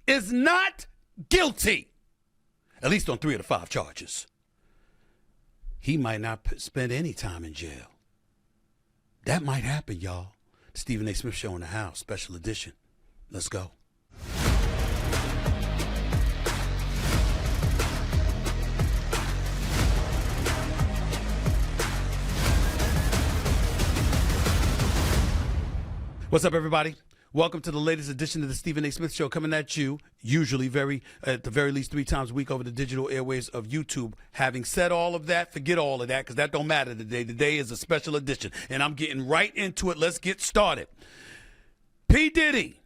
is not guilty, at least on 3 of the 5 charges. He might not spend any time in jail. That might happen, y'all. The Stephen A. Smith Show in the House, special edition. Let's go. What's up, everybody? Welcome to the latest edition of the Stephen A. Smith Show, coming at you usually at the very least 3 times a week over the digital airwaves of YouTube. Having said all of that, forget all of that because that don't matter today. Today is a special edition, and I'm getting right into it. Let's get started. P. Diddy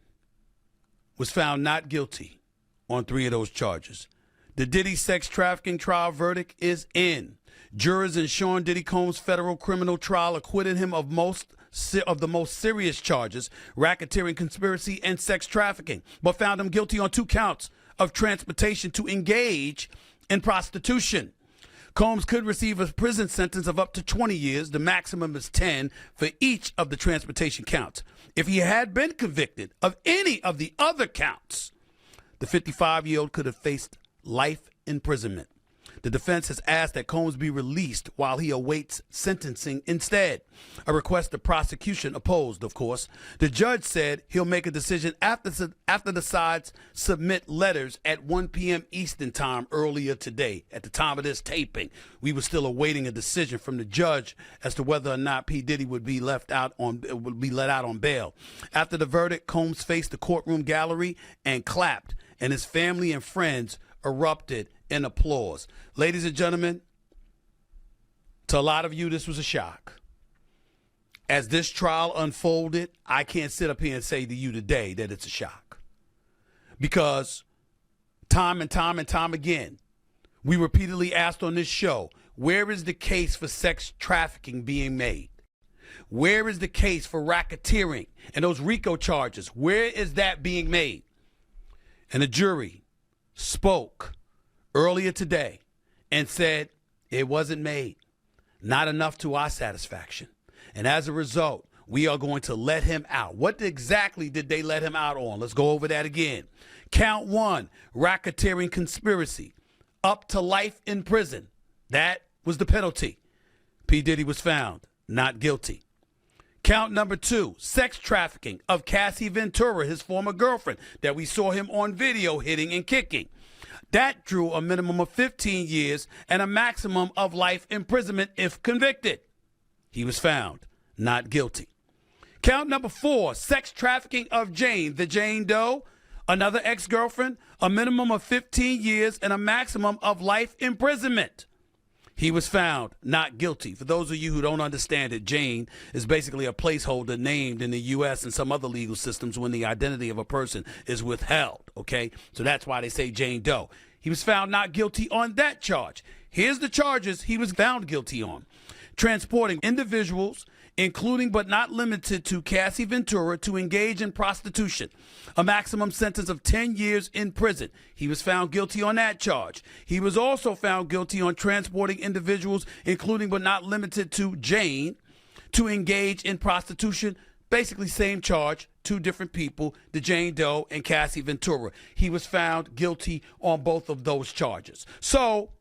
was found not guilty on 3 of those charges. The Diddy sex trafficking trial verdict is in. Jurors in Sean Diddy Combs' federal criminal trial acquitted him of the most serious charges, racketeering, conspiracy, and sex trafficking, but found him guilty on 2 counts of transportation to engage in prostitution. Combs could receive a prison sentence of up to 20 years. The maximum is 10 for each of the transportation counts. If he had been convicted of any of the other counts, the 55-year-old could have faced life imprisonment. The defense has asked that Combs be released while he awaits sentencing instead. A request the prosecution opposed, of course. The judge said he'll make a decision after the sides submit letters at 1 p.m. Eastern time earlier today. At the time of this taping, we were still awaiting a decision from the judge as to whether or not P. Diddy would be let out on bail. After the verdict, Combs faced the courtroom gallery and clapped, and his family and friends erupted in applause. Ladies and gentlemen, to a lot of you, this was a shock. As this trial unfolded, I can't sit up here and say to you today that it's a shock. Because time and time again, we repeatedly asked on this show, where is the case for sex trafficking being made? Where is the case for racketeering and those RICO charges? Where is that being made? And the jury spoke earlier today and said it wasn't made, not enough to our satisfaction. And as a result, we are going to let him out. What exactly did they let him out on? Let's go over that again. Count 1, racketeering conspiracy, up to life in prison. That was the penalty. P. Diddy was found not guilty. Count number 2, sex trafficking of Cassie Ventura, his former girlfriend, that we saw him on video hitting and kicking. That drew a minimum of 15 years and a maximum of life imprisonment if convicted. He was found not guilty. Count number 4, sex trafficking of Jane, the Jane Doe, another ex-girlfriend, a minimum of 15 years and a maximum of life imprisonment. He was found not guilty. For those of you who don't understand it, Jane is basically a placeholder named in the U.S. and some other legal systems when the identity of a person is withheld, okay? So that's why they say Jane Doe. He was found not guilty on that charge. Here's the charges he was found guilty on. Transporting individuals, including but not limited to Cassie Ventura, to engage in prostitution. A maximum sentence of 10 years in prison. He was found guilty on that charge. He was also found guilty on transporting individuals, including but not limited to Jane, to engage in prostitution. Basically same charge, 2 different people, the Jane Doe and Cassie Ventura. He was found guilty on both of those charges. So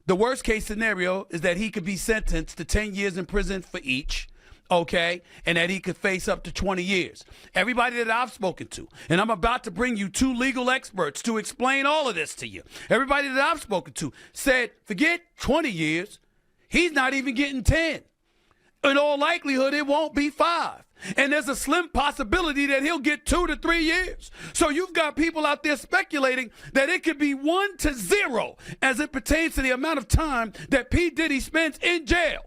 the worst case scenario is that he could be sentenced to 10 years in prison for each. Okay, and that he could face up to 20 years. Everybody that I've spoken to, and I'm about to bring you 2 legal experts to explain all of this to you. Everybody that I've spoken to said, forget 20 years. He's not even getting 10. In all likelihood, it won't be 5. And there's a slim possibility that he'll get 2 to 3 years. So you've got people out there speculating that it could be 1 to 0 as it pertains to the amount of time that P. Diddy spends in jail.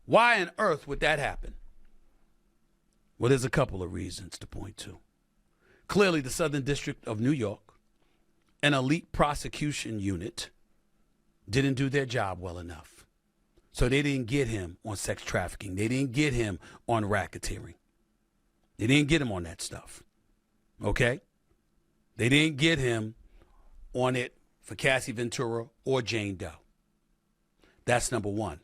Why on earth would that happen? Well, there's a couple of reasons to point to. Clearly, the Southern District of New York, an elite prosecution unit, didn't do their job well enough. So they didn't get him on sex trafficking. They didn't get him on racketeering. They didn't get him on that stuff. Okay? They didn't get him on it for Cassie Ventura or Jane Doe. That's number 1.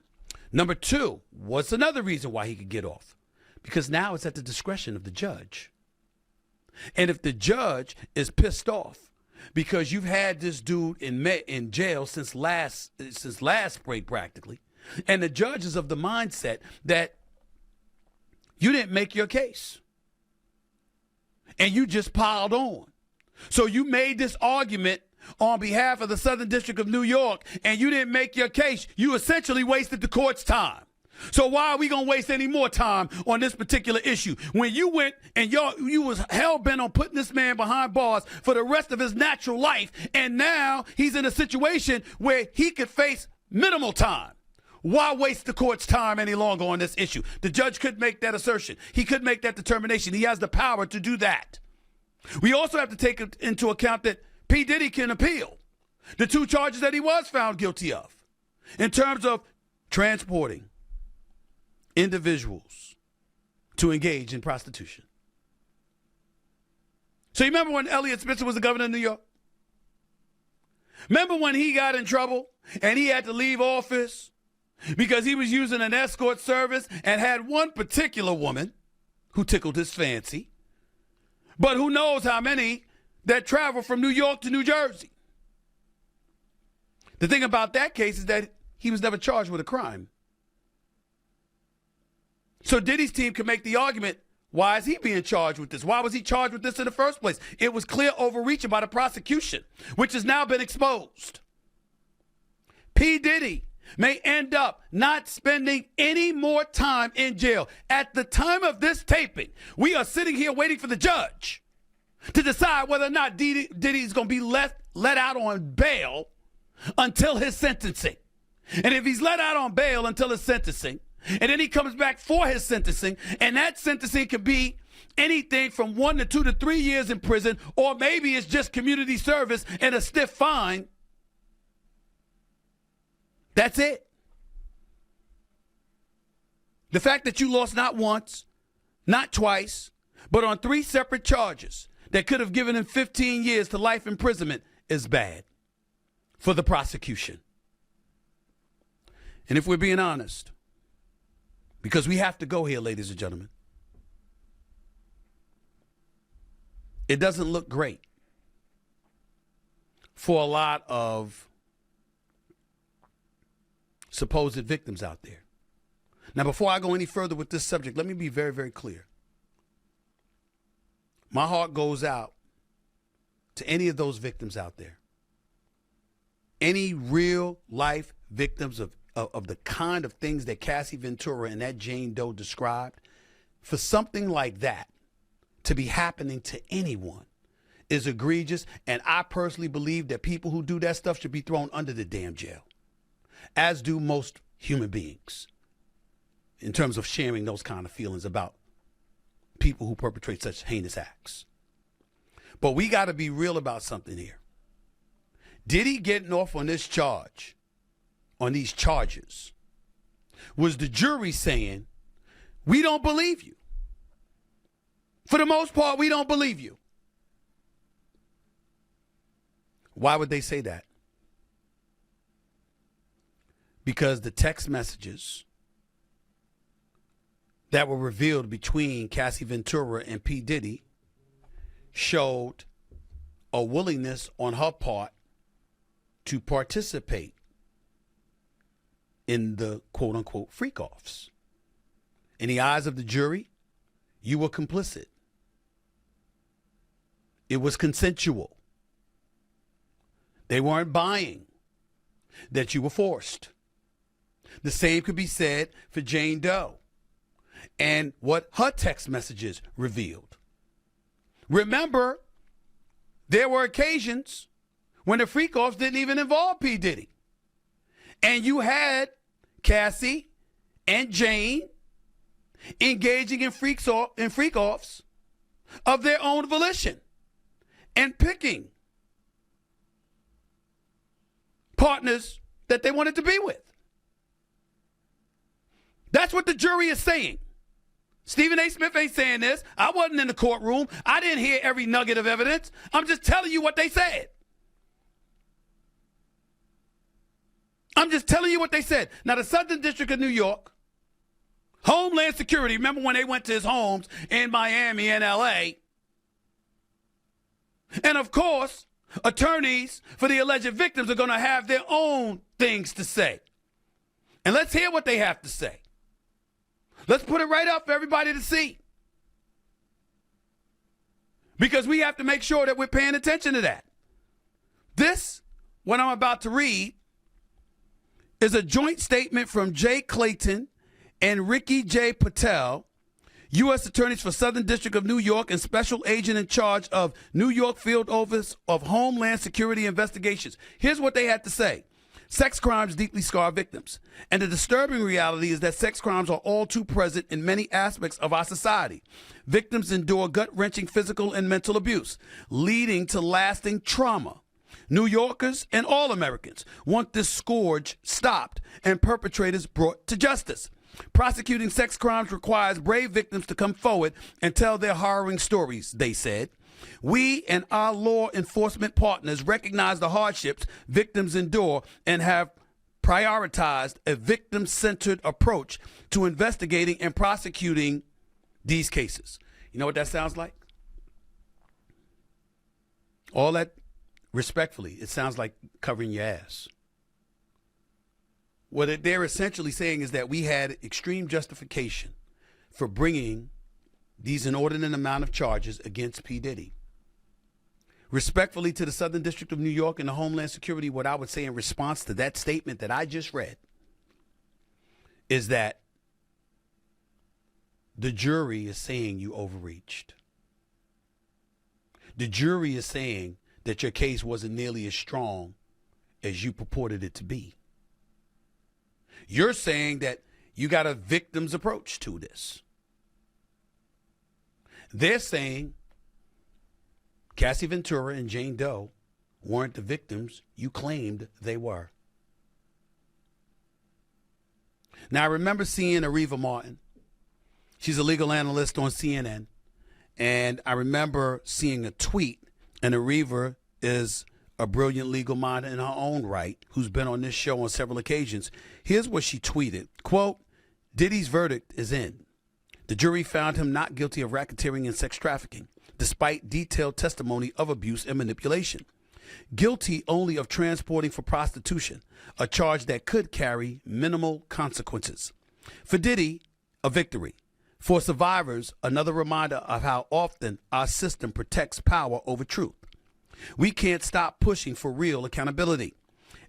Number 2, what's another reason why he could get off? Because now it's at the discretion of the judge. And if the judge is pissed off because you've had this dude in jail since last break practically, and the judge is of the mindset that you didn't make your case and you just piled on. So you made this argument on behalf of the Southern District of New York and you didn't make your case. You essentially wasted the court's time. So why are we going to waste any more time on this particular issue? When you went and you was hell-bent on putting this man behind bars for the rest of his natural life, and now he's in a situation where he could face minimal time. Why waste the court's time any longer on this issue? The judge could make that assertion. He could make that determination. He has the power to do that. We also have to take into account that P. Diddy can appeal the 2 charges that he was found guilty of in terms of transporting individuals to engage in prostitution. So you remember when Elliot Spencer was the governor of New York? Remember when he got in trouble and he had to leave office because he was using an escort service and had one particular woman who tickled his fancy, but who knows how many that travel from New York to New Jersey. The thing about that case is that he was never charged with a crime. So Diddy's team can make the argument, why is he being charged with this? Why was he charged with this in the first place? It was clear overreaching by the prosecution, which has now been exposed. P. Diddy may end up not spending any more time in jail. At the time of this taping, we are sitting here waiting for the judge to decide whether or not Diddy's going to be let out on bail until his sentencing. And if he's let out on bail until his sentencing, and then he comes back for his sentencing, and that sentencing could be anything from 1 to 2 to 3 years in prison, or maybe it's just community service and a stiff fine. That's it. The fact that you lost not once, not twice, but on 3 separate charges that could have given him 15 years to life imprisonment is bad for the prosecution. And if we're being honest, because we have to go here, ladies and gentlemen, it doesn't look great for a lot of supposed victims out there. Now, before I go any further with this subject, let me be very, very clear. My heart goes out to any of those victims out there. Any real life victims of the kind of things that Cassie Ventura and that Jane Doe described. For something like that to be happening to anyone is egregious, and I personally believe that people who do that stuff should be thrown under the damn jail, as do most human beings, in terms of sharing those kind of feelings about people who perpetrate such heinous acts. But we got to be real about something here. Diddy getting off on this charge, on these charges, was the jury saying, we don't believe you. For the most part, we don't believe you. Why would they say that? Because the text messages that were revealed between Cassie Ventura and P. Diddy showed a willingness on her part to participate in the quote-unquote freak-offs. In the eyes of the jury, you were complicit. It was consensual. They weren't buying that you were forced. The same could be said for Jane Doe and what her text messages revealed. Remember, there were occasions when the freak-offs didn't even involve P. Diddy. And you had Cassie and Jane engaging in freak-offs of their own volition and picking partners that they wanted to be with. That's what the jury is saying. Stephen A. Smith ain't saying this. I wasn't in the courtroom. I didn't hear every nugget of evidence. I'm just telling you what they said. I'm just telling you what they said. Now, the Southern District of New York, Homeland Security, remember when they went to his homes in Miami and L.A., And of course, attorneys for the alleged victims are going to have their own things to say. And let's hear what they have to say. Let's put it right up for everybody to see. Because we have to make sure that we're paying attention to that. This, what I'm about to read, is a joint statement from Jay Clayton and Ricky J. Patel, U.S. Attorneys for Southern District of New York and Special Agent in charge of New York Field Office of Homeland Security Investigations. Here's what they had to say. Sex crimes deeply scar victims. And the disturbing reality is that sex crimes are all too present in many aspects of our society. Victims endure gut-wrenching physical and mental abuse, leading to lasting trauma. New Yorkers and all Americans want this scourge stopped and perpetrators brought to justice. Prosecuting sex crimes requires brave victims to come forward and tell their harrowing stories, they said. We and our law enforcement partners recognize the hardships victims endure and have prioritized a victim-centered approach to investigating and prosecuting these cases. You know what that sounds like? All that, respectfully, it sounds like covering your ass. What they're essentially saying is that we had extreme justification for bringing these inordinate amount of charges against P. Diddy. Respectfully to the Southern District of New York and the Homeland Security, what I would say in response to that statement that I just read is that the jury is saying you overreached. The jury is saying that your case wasn't nearly as strong as you purported it to be. You're saying that you got a victim's approach to this. They're saying Cassie Ventura and Jane Doe weren't the victims you claimed they were. Now, I remember seeing Areva Martin. She's a legal analyst on CNN. And I remember seeing a tweet, and Areva is a brilliant legal mind in her own right, who's been on this show on several occasions. Here's what she tweeted. Quote, Diddy's verdict is in. The jury found him not guilty of racketeering and sex trafficking, despite detailed testimony of abuse and manipulation. Guilty only of transporting for prostitution, a charge that could carry minimal consequences. For Diddy, a victory. For survivors, another reminder of how often our system protects power over truth. We can't stop pushing for real accountability.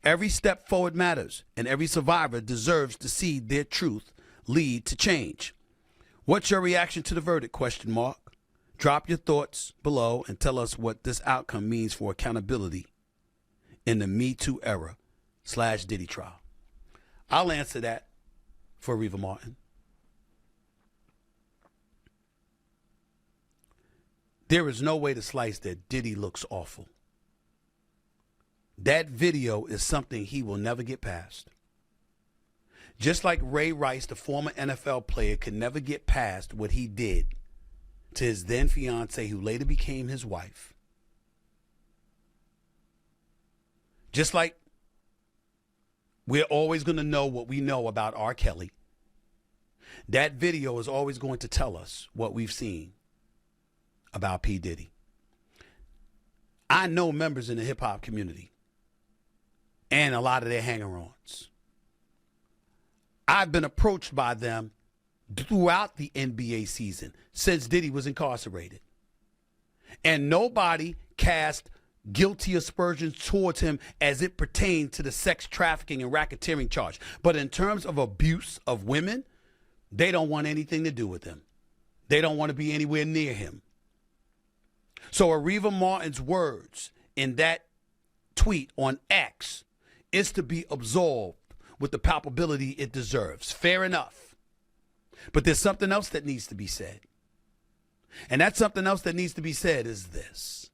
Every step forward matters, and every survivor deserves to see their truth lead to change. What's your reaction to the verdict? ? Drop your thoughts below and tell us what this outcome means for accountability in the Me Too era / Diddy trial. I'll answer that for Areva Martin. There is no way to slice that Diddy looks awful. That video is something he will never get past. Just like Ray Rice, the former NFL player, could never get past what he did to his then fiancée, who later became his wife. Just like we're always going to know what we know about R. Kelly, that video is always going to tell us what we've seen about P. Diddy. I know members in the hip-hop community and a lot of their hanger-ons. I've been approached by them throughout the NBA season since Diddy was incarcerated. And nobody cast guilty aspersions towards him as it pertained to the sex trafficking and racketeering charge. But in terms of abuse of women, they don't want anything to do with him. They don't want to be anywhere near him. So Areva Martin's words in that tweet on X is to be absolved with the palpability it deserves. Fair enough. But there's something else that needs to be said. And that something else that needs to be said is this.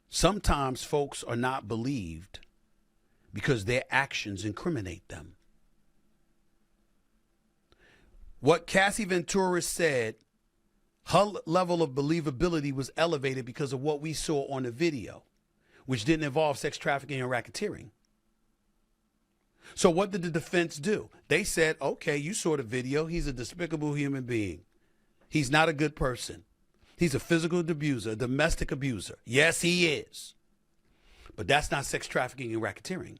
Sometimes folks are not believed because their actions incriminate them. What Cassie Ventura said, her level of believability was elevated because of what we saw on the video, which didn't involve sex trafficking and racketeering. So what did the defense do? They said, okay, you saw the video. He's a despicable human being. He's not a good person. He's a physical abuser, a domestic abuser. Yes, he is. But that's not sex trafficking and racketeering.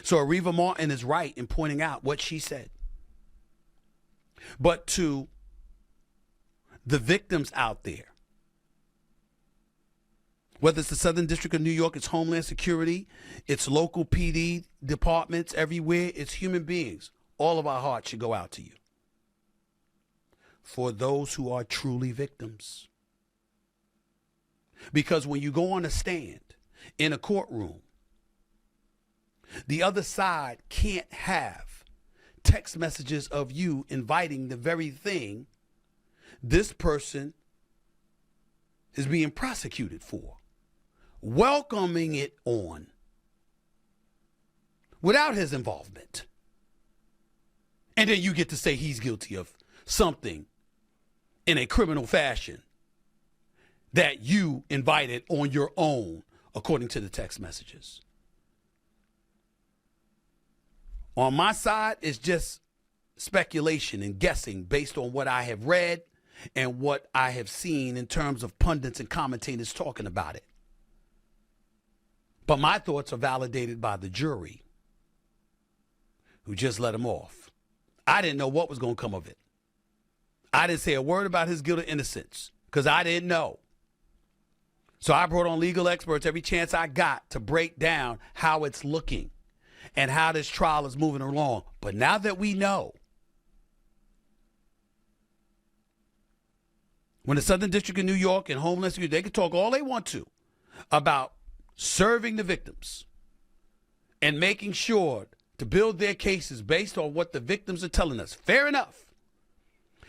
So Areva Martin is right in pointing out what she said. But to the victims out there, whether it's the Southern District of New York, it's Homeland Security, it's local PD departments everywhere, it's human beings, all of our hearts should go out to you. For those who are truly victims. Because when you go on a stand in a courtroom, the other side can't have text messages of you inviting the very thing this person is being prosecuted for, welcoming it on without his involvement. And then you get to say he's guilty of something in a criminal fashion that you invited on your own, according to the text messages. On my side, it's just speculation and guessing based on what I have read and what I have seen in terms of pundits and commentators talking about it. But my thoughts are validated by the jury, who just let him off. I didn't know what was going to come of it. I didn't say a word about his guilt or innocence because I didn't know. So I brought on legal experts every chance I got to break down how it's looking and how this trial is moving along. But now that we know, when the Southern District of New York and Homeland Security, they can talk all they want to about serving the victims and making sure to build their cases based on what the victims are telling us. Fair enough.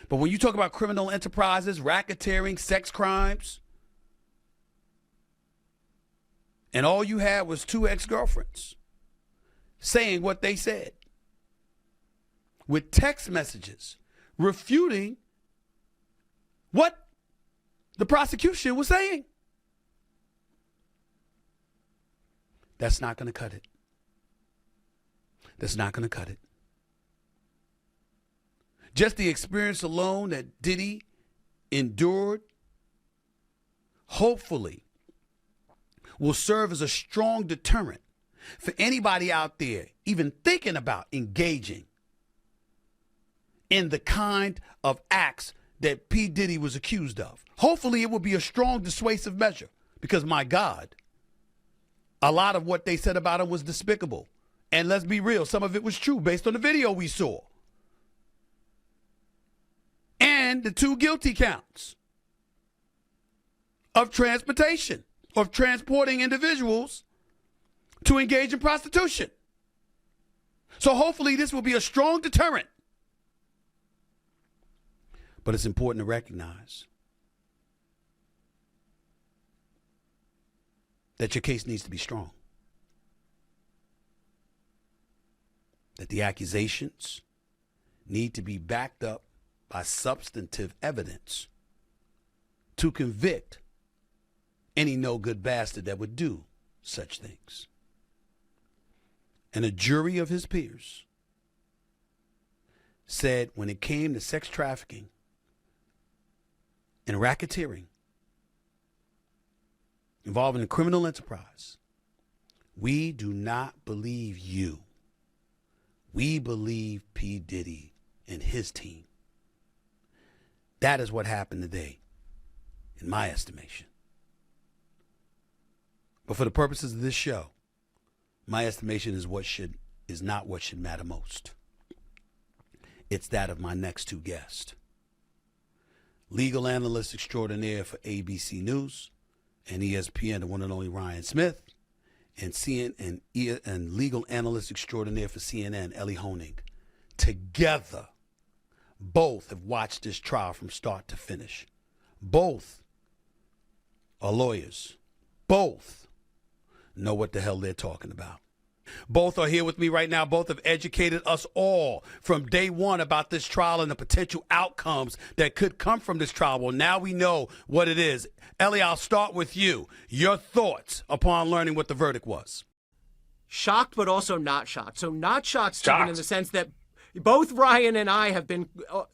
But when you talk about criminal enterprises, racketeering, sex crimes, and all you had was two ex-girlfriends saying what they said with text messages refuting what the prosecution was saying. That's not going to cut it. That's not going to cut it. Just the experience alone that Diddy endured, hopefully, will serve as a strong deterrent for anybody out there even thinking about engaging in the kind of acts that P. Diddy was accused of. Hopefully it will be a strong dissuasive measure because, my God, a lot of what they said about him was despicable. And let's be real, some of it was true based on the video we saw. And the two guilty counts of transportation, of transporting individuals to engage in prostitution. So hopefully this will be a strong deterrent. But it's important to recognize that your case needs to be strong. That the accusations need to be backed up by substantive evidence to convict any no-good bastard that would do such things. And a jury of his peers said when it came to sex trafficking and racketeering involving a criminal enterprise, we do not believe you. We believe P. Diddy and his team. That is what happened today, in my estimation. But for the purposes of this show, my estimation is not what should matter most. It's that of my next two guests. Legal analyst extraordinaire for ABC News and ESPN, the one and only Ryan Smith, and and legal analyst extraordinaire for CNN, Ellie Honig. Together, both have watched this trial from start to finish. Both are lawyers. Both know what the hell they're talking about. Both are here with me right now. Both have educated us all from day one about this trial and the potential outcomes that could come from this trial. Well, now we know what it is. Ellie, I'll start with you. Your thoughts upon learning what the verdict was. Shocked, but also not shocked. So not shocked, Stephen, in the sense that Both Ryan and I have been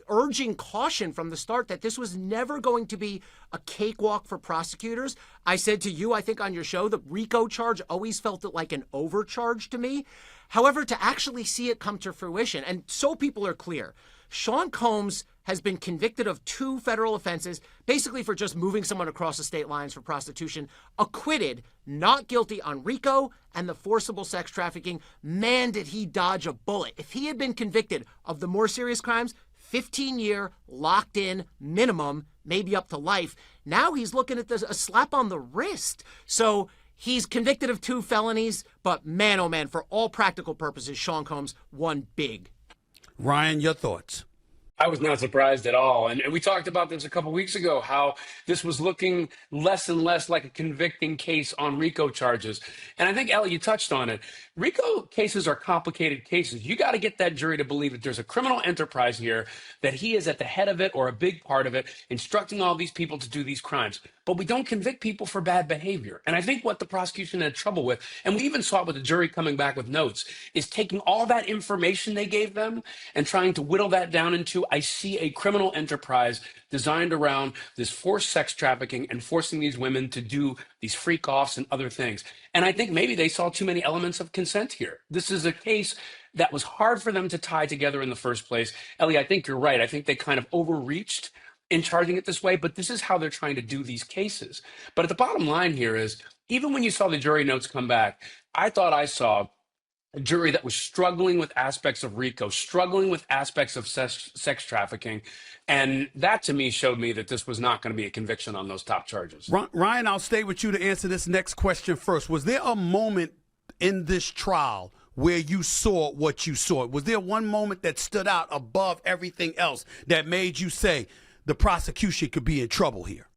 urging caution from the start that this was never going to be a cakewalk for prosecutors. I said to you, I think on your show, the RICO charge always felt like an overcharge to me. However, to actually see it come to fruition, and so people are clear, Sean Combs has been convicted of 2 federal offenses, basically for just moving someone across the state lines for prostitution, acquitted, not guilty on RICO and the forcible sex trafficking. Man, did he dodge a bullet. If he had been convicted of the more serious crimes, 15-year, locked in, minimum, maybe up to life. Now he's looking at a slap on the wrist. So he's convicted of 2 felonies, but man, oh man, for all practical purposes, Sean Combs won big. Ryan, your thoughts? I was not surprised at all. And we talked about this a couple weeks ago, how this was looking less and less like a convicting case on RICO charges. And I think, Ellie, you touched on it. RICO cases are complicated cases. You got to get that jury to believe that there's a criminal enterprise here, that he is at the head of it or a big part of it, instructing all these people to do these crimes. But we don't convict people for bad behavior. And I think what the prosecution had trouble with, and we even saw it with the jury coming back with notes, is taking all that information they gave them and trying to whittle that down into, I see a criminal enterprise designed around this forced sex trafficking and forcing these women to do these freak offs and other things. And I think maybe they saw too many elements of consent here. This is a case that was hard for them to tie together in the first place. Ellie, I think you're right. I think they kind of overreached in charging it this way, but this is how they're trying to do these cases. But at the bottom line here is, even when you saw the jury notes come back, I thought I saw a jury that was struggling with aspects of RICO, struggling with aspects of sex trafficking. And that, to me, showed me that this was not going to be a conviction on those top charges. Ryan, I'll stay with you to answer this next question first. Was there a moment in this trial where you saw what you saw? Was there one moment that stood out above everything else that made you say the prosecution could be in trouble here?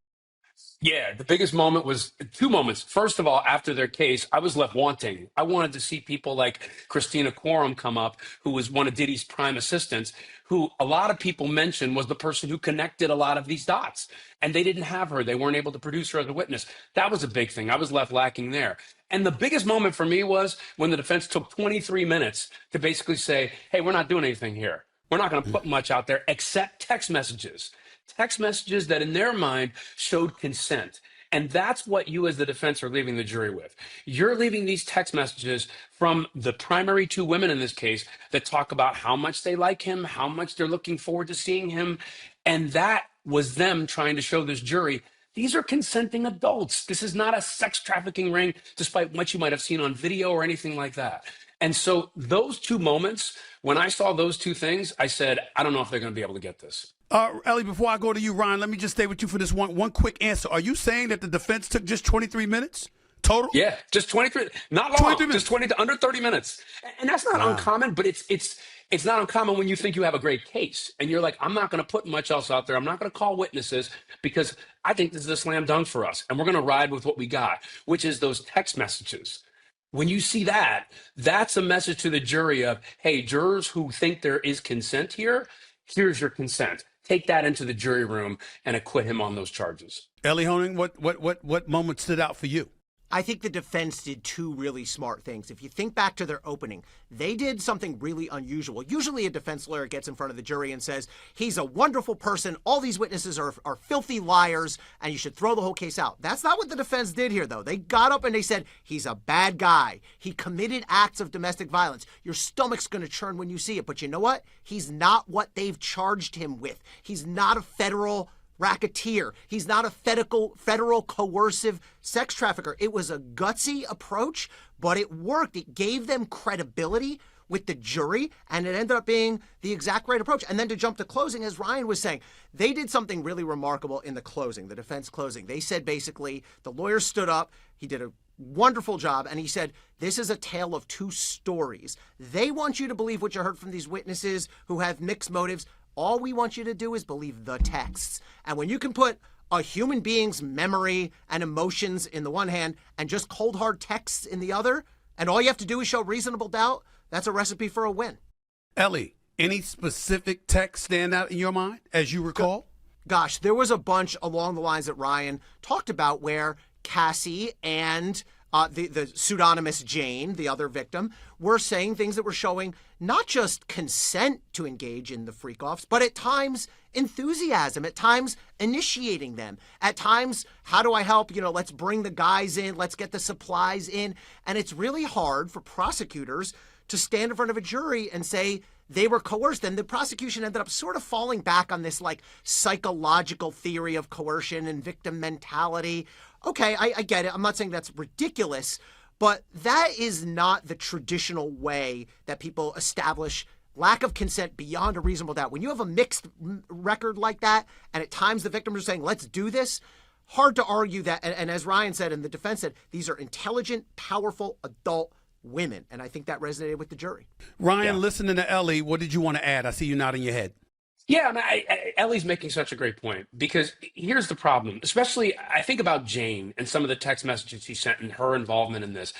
Yeah, the biggest moment was 2 moments. First of all, after their case, I was left wanting. I wanted to see people like Christina Quorum come up, who was one of Diddy's prime assistants, who a lot of people mentioned was the person who connected a lot of these dots. And they didn't have her. They weren't able to produce her as a witness. That was a big thing. I was left lacking there. And the biggest moment for me was when the defense took 23 minutes to basically say, hey, we're not doing anything here. We're not going to put much out there except text messages. Text messages that in their mind showed consent. And that's what you as the defense are leaving the jury with. You're leaving these text messages from the primary 2 women in this case that talk about how much they like him, how much they're looking forward to seeing him. And that was them trying to show this jury, these are consenting adults. This is not a sex trafficking ring, despite what you might have seen on video or anything like that. And so those 2 moments, when I saw those 2 things, I said, I don't know if they're going to be able to get this. Ellie, before I go to you, Ryan, let me just stay with you for this one quick answer. Are you saying that the defense took just 23 minutes total? Yeah, just 23, not long, 23 just 20 to under 30 minutes. And that's not uncommon, but it's not uncommon when you think you have a great case and you're like, I'm not going to put much else out there. I'm not going to call witnesses because I think this is a slam dunk for us. And we're going to ride with what we got, which is those text messages. When you see that, that's a message to the jury of, hey, jurors who think there is consent here, here's your consent. Take that into the jury room and acquit him on those charges. Ellie Honing, what moment stood out for you? I think the defense did 2 really smart things. If you think back to their opening, they did something really unusual. Usually a defense lawyer gets in front of the jury and says, he's a wonderful person, all these witnesses are filthy liars, and you should throw the whole case out. That's not what the defense did here, though. They got up and they said, he's a bad guy. He committed acts of domestic violence. Your stomach's going to churn when you see it. But you know what? He's not what they've charged him with. He's not a federal racketeer. He's not a federal coercive sex trafficker. It was a gutsy approach, but it worked. It gave them credibility with the jury, and it ended up being the exact right approach. And then to jump to closing, as Ryan was saying, they did something really remarkable in the closing, the defense closing. They said basically, the lawyer stood up, he did a wonderful job, and he said, this is a tale of 2 stories. They want you to believe what you heard from these witnesses who have mixed motives. All we want you to do is believe the texts. And when you can put a human being's memory and emotions in the one hand and just cold hard texts in the other, and all you have to do is show reasonable doubt, that's a recipe for a win. Ellie, any specific text stand out in your mind as you recall? Gosh, there was a bunch along the lines that Ryan talked about where Cassie and the pseudonymous Jane, the other victim, were saying things that were showing not just consent to engage in the freak-offs, but at times enthusiasm, at times initiating them, at times, how do I help? Let's bring the guys in, let's get the supplies in. And it's really hard for prosecutors to stand in front of a jury and say they were coerced. And the prosecution ended up sort of falling back on this like psychological theory of coercion and victim mentality. Okay, I get it. I'm not saying that's ridiculous, but that is not the traditional way that people establish lack of consent beyond a reasonable doubt. When you have a mixed record like that, and at times the victims are saying, let's do this, hard to argue that. And as Ryan said and the defense said, these are intelligent, powerful, adult women. And I think that resonated with the jury. Ryan, listening to Ellie, what did you want to add? I see you nodding your head. Yeah, Ellie's making such a great point, because here's the problem. Especially, I think about Jane and some of the text messages she sent and her involvement in this.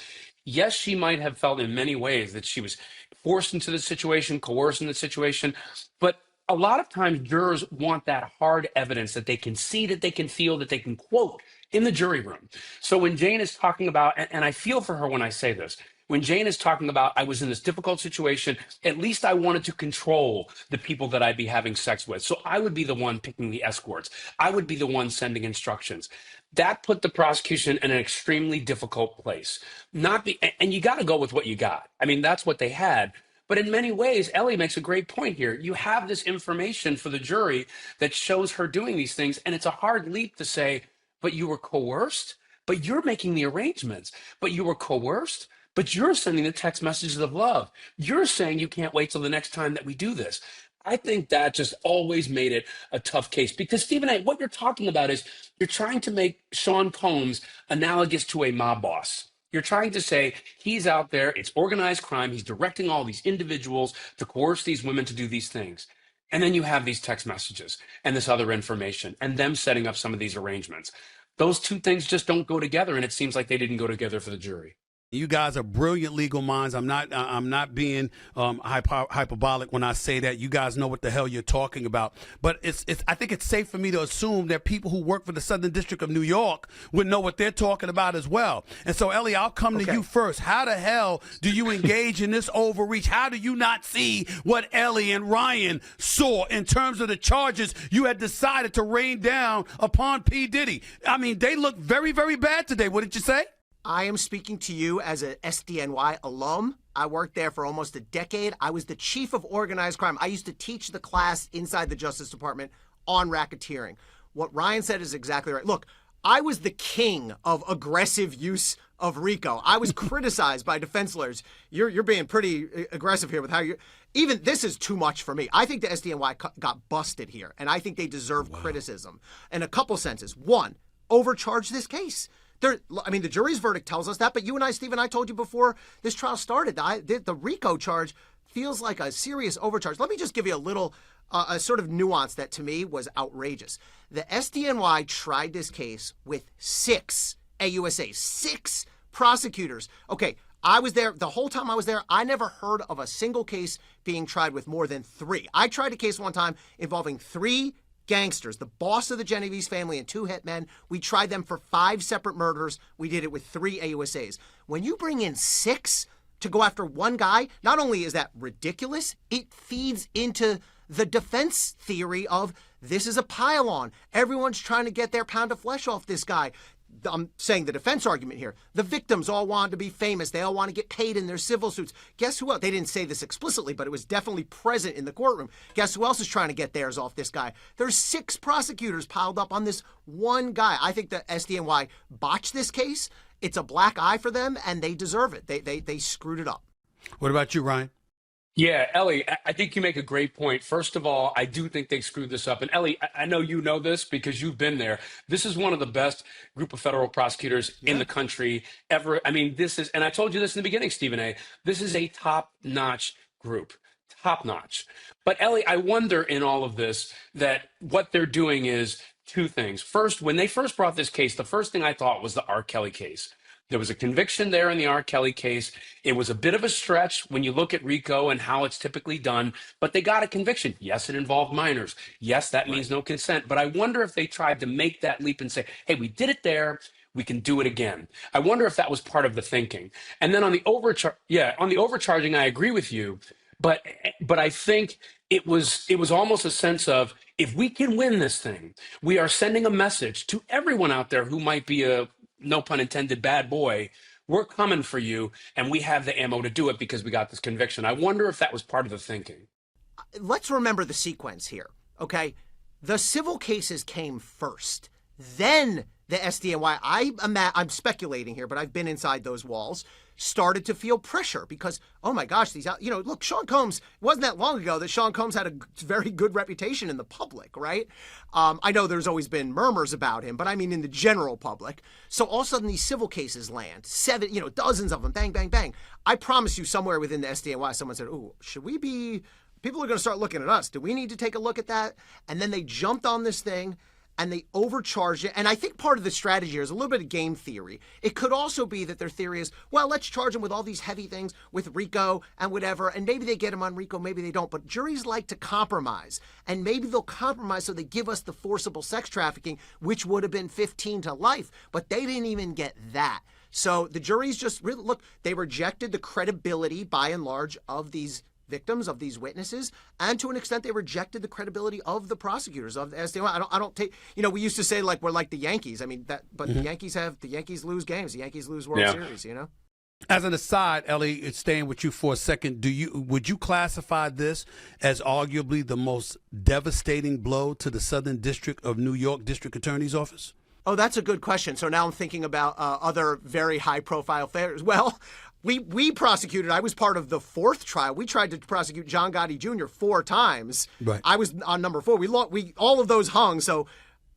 Yes, she might have felt in many ways that she was forced into the situation, coerced in the situation, but a lot of times jurors want that hard evidence that they can see, that they can feel, that they can quote in the jury room. So when Jane is talking about, and I feel for her when I say this, when Jane is talking about, I was in this difficult situation, at least I wanted to control the people that I'd be having sex with. So I would be the one picking the escorts. I would be the one sending instructions. That put the prosecution in an extremely difficult place. And you got to go with what you got. I mean, that's what they had. But in many ways, Ellie makes a great point here. You have this information for the jury that shows her doing these things, and it's a hard leap to say, but you were coerced, but you're making the arrangements, but you were coerced, but you're sending the text messages of love. You're saying you can't wait till the next time that we do this. I think that just always made it a tough case, because Stephen A., what you're talking about is you're trying to make Sean Combs analogous to a mob boss. You're trying to say he's out there, it's organized crime, he's directing all these individuals to coerce these women to do these things. And then you have these text messages and this other information and them setting up some of these arrangements. Those two things just don't go together, and it seems like they didn't go together for the jury. You guys are brilliant legal minds. I'm not being hyperbolic when I say that. You guys know what the hell you're talking about. But I think it's safe for me to assume that people who work for the Southern District of New York would know what they're talking about as well. And so, Ellie, I'll come to you first. How the hell do you engage in this overreach? How do you not see what Ellie and Ryan saw in terms of the charges you had decided to rain down upon P. Diddy? I mean, they look very, very bad today. What did you say? I am speaking to you as a SDNY alum. I worked there for almost a decade. I was the chief of organized crime. I used to teach the class inside the Justice Department on racketeering. What Ryan said is exactly right. Look, I was the king of aggressive use of RICO. I was criticized by defense lawyers. You're being pretty aggressive here with how you're... Even this is too much for me. I think the SDNY got busted here, and I think they deserve criticism in a couple senses. One, overcharge this case. The jury's verdict tells us that, but you and I, Stephen, I told you before this trial started, the RICO charge feels like a serious overcharge. Let me just give you a little, a sort of nuance that to me was outrageous. The SDNY tried this case with 6 AUSAs, 6 prosecutors. Okay, I was there, the whole time I was there, I never heard of a single case being tried with more than 3. I tried a case one time involving 3 gangsters, the boss of the Genovese family and 2 hitmen. We tried them for 5 separate murders. We did it with 3 AUSAs. When you bring in 6 to go after one guy, not only is that ridiculous, it feeds into the defense theory of this is a pile-on. Everyone's trying to get their pound of flesh off this guy. I'm saying the defense argument here. The victims all wanted to be famous. They all want to get paid in their civil suits. Guess who else? They didn't say this explicitly, but it was definitely present in the courtroom. Guess who else is trying to get theirs off this guy? There's 6 prosecutors piled up on this one guy. I think the SDNY botched this case. It's a black eye for them, and they deserve it. They screwed it up. What about you, Ryan? Yeah, Ellie, I think you make a great point. First of all, I do think they screwed this up. And Ellie, I know you know this because you've been there. This is one of the best group of federal prosecutors in the country ever. I mean, this is, and I told you this in the beginning, Stephen A., this is a top-notch group. Top-notch. But Ellie, I wonder in all of this that what they're doing is 2 things. First, when they first brought this case, the first thing I thought was the R. Kelly case. There was a conviction there in the R. Kelly case. It was a bit of a stretch when you look at RICO and how it's typically done, but they got a conviction. Yes, it involved minors. Yes, that means no consent. But I wonder if they tried to make that leap and say, hey, we did it there. we can do it again. I wonder if that was part of the thinking. And then on the on the overcharging, I agree with you, but I think it was almost a sense of, if we can win this thing, we are sending a message to everyone out there who might be a, no pun intended, bad boy. We're coming for you, and we have the ammo to do it because we got this conviction. I wonder if that was part of the thinking. Let's remember the sequence here, okay? The civil cases came first. Then the SDNY, I'm speculating here, but I've been inside those walls, started to feel pressure because, oh my gosh, look, Sean Combs, it wasn't that long ago that Sean Combs had a very good reputation in the public, right? I know there's always been murmurs about him, but I mean in the general public. So all of a sudden these civil cases land, dozens of them, bang, bang, bang. I promise you somewhere within the SDNY, someone said, oh, people are going to start looking at us. Do we need to take a look at that? And then they jumped on this thing and they overcharged it. And I think part of the strategy here is a little bit of game theory. It could also be that their theory is, well, let's charge them with all these heavy things with RICO and whatever, and maybe they get them on RICO, maybe they don't. But juries like to compromise, and maybe they'll compromise so they give us the forcible sex trafficking, which would have been 15 to life, but they didn't even get that. So the juries just really, look, they rejected the credibility, by and large, of these victims, of these witnesses, and to an extent they rejected the credibility of the prosecutors, of the SDNY. I don't take, we used to say like we're like the Yankees. I mean but the Yankees lose games, the Yankees lose World Series, As an aside, Ellie, staying with you for a second, would you classify this as arguably the most devastating blow to the Southern District of New York District Attorney's Office? Oh, that's a good question. So now I'm thinking about other very high-profile affairs. Well, we prosecuted. I was part of the fourth trial. We tried to prosecute John Gotti Jr. 4 times. Right. I was on number 4. We all of those hung. So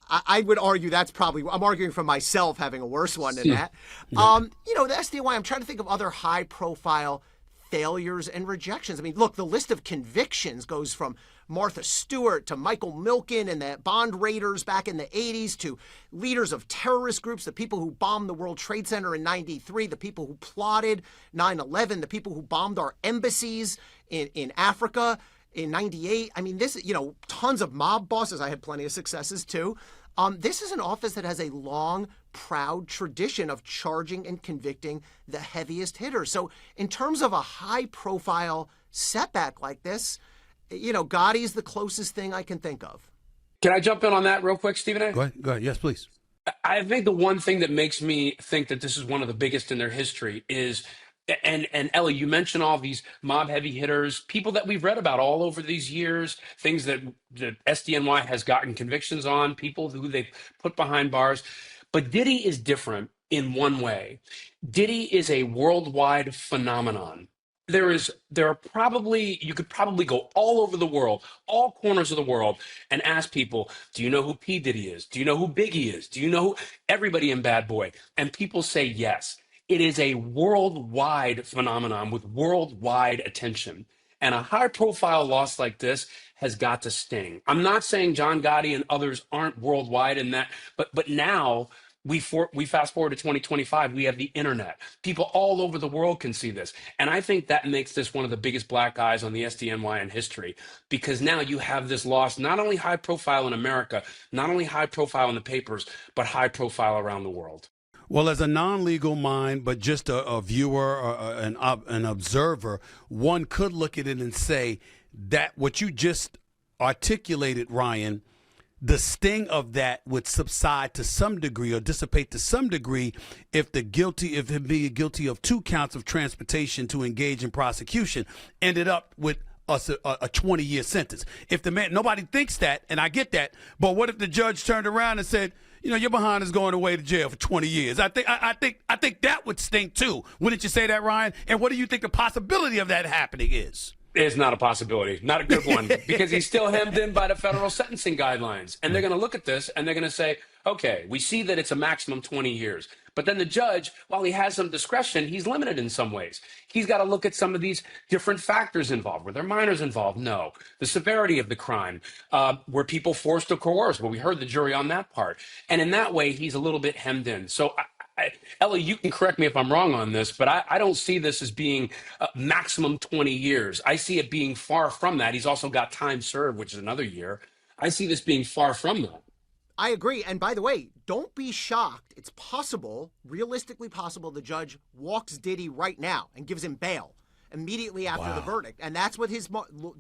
I would argue that's probably. I'm arguing for myself having a worse one than that. Yeah. The SDNY. I'm trying to think of other high-profile failures and rejections. I mean, look, the list of convictions goes from Martha Stewart to Michael Milken and the bond raiders back in the 80s to leaders of terrorist groups, the people who bombed the World Trade Center in 93, the people who plotted 9/11, the people who bombed our embassies in Africa in 98. I mean, tons of mob bosses. I had plenty of successes too. This is an office that has a long, proud tradition of charging and convicting the heaviest hitters. So in terms of a high-profile setback like this, Gotti's the closest thing I can think of. Can I jump in on that real quick, Stephen A? Go ahead. Yes, please. I think the one thing that makes me think that this is one of the biggest in their history is, and Ellie, you mentioned all these mob heavy hitters, people that we've read about all over these years, things that the SDNY has gotten convictions on, people who they've put behind bars. But Diddy is different in one way. Diddy is a worldwide phenomenon. You could probably go all over the world, all corners of the world, and ask people, do you know who P. Diddy is? Do you know who Biggie is? Do you know who everybody in Bad Boy? And people say yes. It is a worldwide phenomenon with worldwide attention. And a high-profile loss like this has got to sting. I'm not saying John Gotti and others aren't worldwide in that, but now we fast forward to 2025, we have the internet. People all over the world can see this. And I think that makes this one of the biggest black eyes on the SDNY in history, because now you have this loss, not only high profile in America, not only high profile in the papers, but high profile around the world. Well, as a non-legal mind, but just a viewer or an observer, one could look at it and say that what you just articulated, Ryan, the sting of that would subside to some degree or dissipate to some degree if him being guilty of 2 counts of transportation to engage in prosecution ended up with a 20-year sentence. If the man, nobody thinks that, and I get that, but what if the judge turned around and said, your behind is going away to jail for 20 years. I think that would stink too. Wouldn't you say that, Ryan? And what do you think the possibility of that happening is? It's not a possibility, not a good one, because he's still hemmed in by the federal sentencing guidelines. And they're going to look at this and they're going to say, okay, we see that it's a maximum 20 years. But then the judge, while he has some discretion, he's limited in some ways. He's got to look at some of these different factors involved. Were there minors involved? No. The severity of the crime. Were people forced or coerced? Well, we heard the jury on that part. And in that way, he's a little bit hemmed in. So Ellie, you can correct me if I'm wrong on this, but I don't see this as being maximum 20 years. I see it being far from that. He's also got time served, which is another year. I see this being far from that. I agree. And by the way, don't be shocked. It's possible, realistically possible, the judge walks Diddy right now and gives him bail immediately after the verdict. And that's what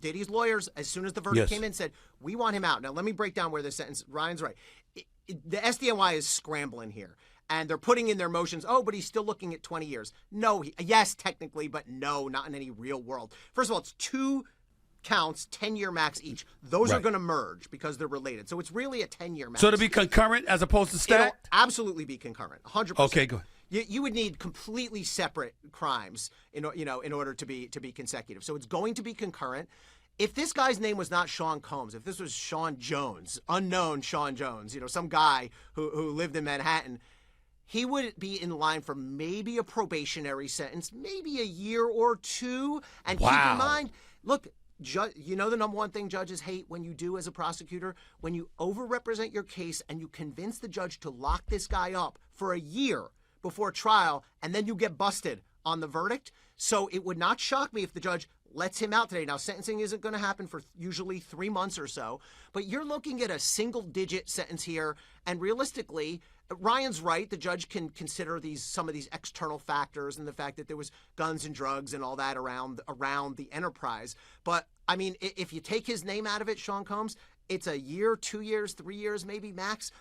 Diddy's lawyers, as soon as the verdict came in, said, we want him out. Now, let me break down where the sentence, Ryan's right. The SDNY is scrambling here. And they're putting in their motions, oh, but he's still looking at 20 years. No, yes, technically, but no, not in any real world. First of all, it's 2 counts, 10-year max each. Those are going to merge because they're related. So it's really a 10-year max. So to be concurrent as opposed to stacked? It'll absolutely be concurrent, 100%. Okay, go ahead. You would need completely separate crimes in order to be consecutive. So it's going to be concurrent. If this guy's name was not Sean Combs, if this was Sean Jones, unknown Sean Jones, some guy who lived in Manhattan, he would be in line for maybe a probationary sentence, maybe a year or 2. And keep in mind, look, the number one thing judges hate when you do as a prosecutor? When you overrepresent your case and you convince the judge to lock this guy up for a year before trial, and then you get busted on the verdict. So it would not shock me if the judge lets him out today. Now, sentencing isn't going to happen for usually 3 months or so, but you're looking at a single-digit sentence here, and realistically, Ryan's right. The judge can consider some of these external factors and the fact that there was guns and drugs and all that around the enterprise. But I mean, if you take his name out of it, Sean Combs, it's a year, 2 years, 3 years, maybe max.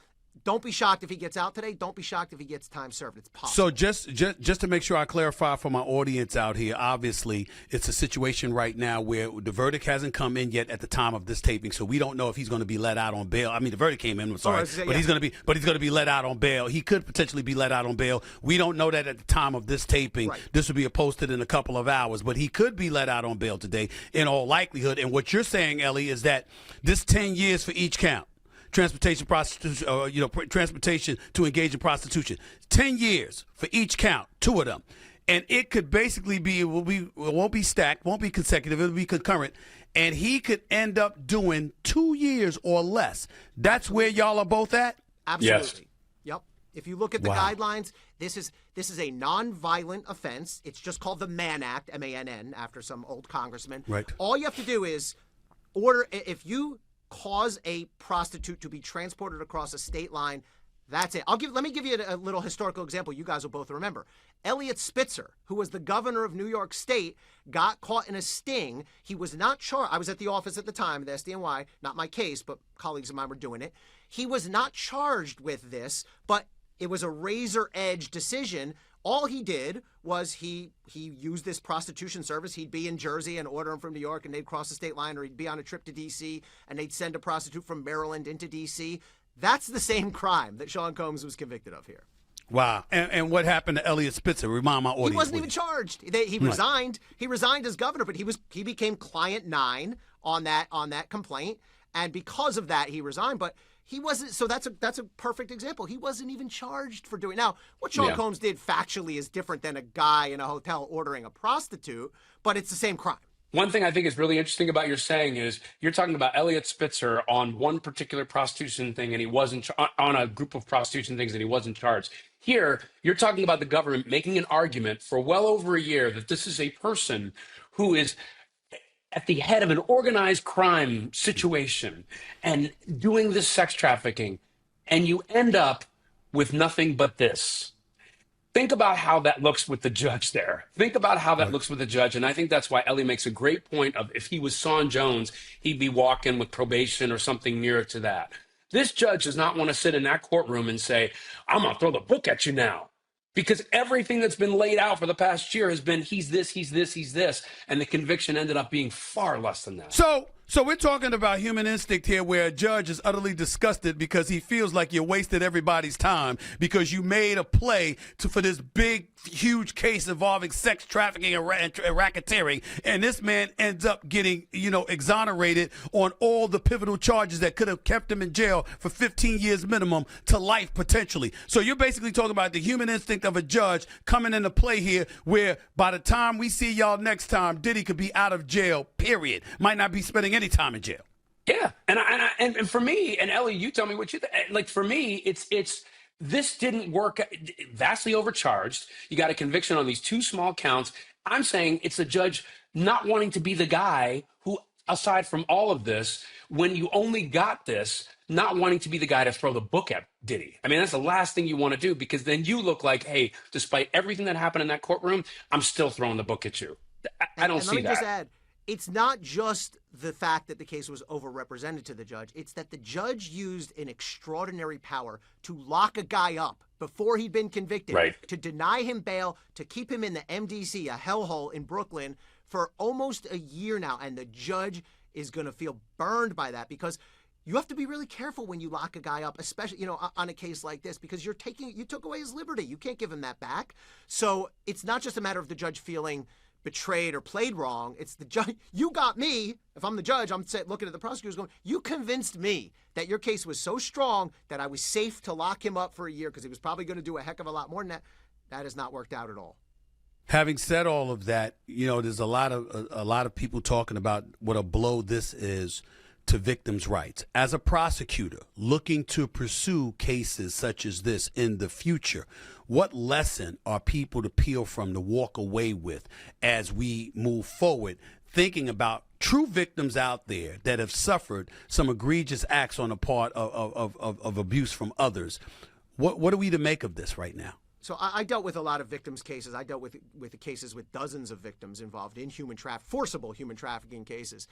Don't be shocked if he gets out today. Don't be shocked if he gets time served. It's possible. So just to make sure I clarify for my audience out here, obviously it's a situation right now where the verdict hasn't come in yet at the time of this taping, so we don't know if he's going to be let out on bail. I mean, the verdict came in. I'm sorry, but he's going to be let out on bail. He could potentially be let out on bail. We don't know that at the time of this taping. Right. This will be posted in a couple of hours, but he could be let out on bail today in all likelihood. And what you're saying, Ellie, is that this 10 years for each count. Transportation, prostitution, transportation to engage in prostitution. 10 years for each count, 2 of them. And it could basically be, it won't be stacked, won't be consecutive, it'll be concurrent. And he could end up doing 2 years or less. That's where y'all are both at? Absolutely. Yes. Yep. If you look at the guidelines, this is a non-violent offense. It's just called the Mann Act, M-A-N-N, after some old congressman. Right. All you have to do is if you cause a prostitute to be transported across a state line, that's it. Let me give you a little historical example you guys will both remember. Elliot Spitzer, who was the governor of New York State, got caught in a sting. He was not charged. I was at the office at the time, the SDNY, not my case, but colleagues of mine were doing it. He was not charged with this, but it was a razor edge decision. All he did was he used this prostitution service. He'd be in Jersey and order them from New York, and they'd cross the state line, or he'd be on a trip to D.C., and they'd send a prostitute from Maryland into D.C. That's the same crime that Sean Combs was convicted of here. Wow. And what happened to Elliot Spitzer? Remind my audience. He wasn't even charged. He resigned. He resigned as governor, but he became client 9 on that complaint, and because of that, he resigned. But he wasn't. So that's a perfect example. He wasn't even charged for doing. Now, what Sean Combs did factually is different than a guy in a hotel ordering a prostitute, but it's the same crime. One thing I think is really interesting about your saying is you're talking about Elliot Spitzer on one particular prostitution thing, and he wasn't on a group of prostitution things, and he wasn't charged. Here, you're talking about the government making an argument for well over a year that this is a person who is at the head of an organized crime situation and doing this sex trafficking, and you end up with nothing but this. Think about how that looks with the judge there. Think about how that looks with the judge. And I think that's why Ellie makes a great point of if he was Sean Jones, he'd be walking with probation or something nearer to that. This judge does not want to sit in that courtroom and say, I'm going to throw the book at you now. Because everything that's been laid out for the past year has been he's this, he's this, he's this. And the conviction ended up being far less than that. So we're talking about human instinct here where a judge is utterly disgusted because he feels like you wasted everybody's time because you made a play for this big, huge case involving sex trafficking and racketeering. And this man ends up getting, exonerated on all the pivotal charges that could have kept him in jail for 15 years minimum to life potentially. So you're basically talking about the human instinct of a judge coming into play here where by the time we see y'all next time, Diddy could be out of jail, period. Might not be spending any time in jail. Yeah, and for me, and Ellie, you tell me what you think. Like for me, it's this didn't work. Vastly overcharged. You got a conviction on these 2 small counts. I'm saying it's the judge not wanting to be the guy who aside from all of this, when you only got this, not wanting to be the guy to throw the book at Diddy. I mean, that's the last thing you want to do, because then you look like, hey, despite everything that happened in that courtroom, I'm still throwing the book at you. I don't And let see me that. just add, it's not just the fact that the case was overrepresented to the judge. It's that the judge used an extraordinary power to lock a guy up before he'd been convicted, Right. to deny him bail, to keep him in the MDC, a hellhole in Brooklyn, for almost a year now. And the judge is going to feel burned by that, because you have to be really careful when you lock a guy up, especially, on a case like this, because you took away his liberty. You can't give him that back. So it's not just a matter of the judge feeling betrayed or played wrong. It's the judge. You got me. If I'm the judge, I'm looking at the prosecutors going, you convinced me that your case was so strong that I was safe to lock him up for a year, because he was probably going to do a heck of a lot more than that. That has not worked out at all. Having said all of that, there's a lot of people talking about what a blow this is to victims' rights. As a prosecutor looking to pursue cases such as this in the future, what lesson are people to peel from, to walk away with as we move forward, thinking about true victims out there that have suffered some egregious acts on the part of abuse from others? What are we to make of this right now? So I dealt with a lot of victims' cases. I dealt with the cases with dozens of victims involved in forcible human trafficking cases.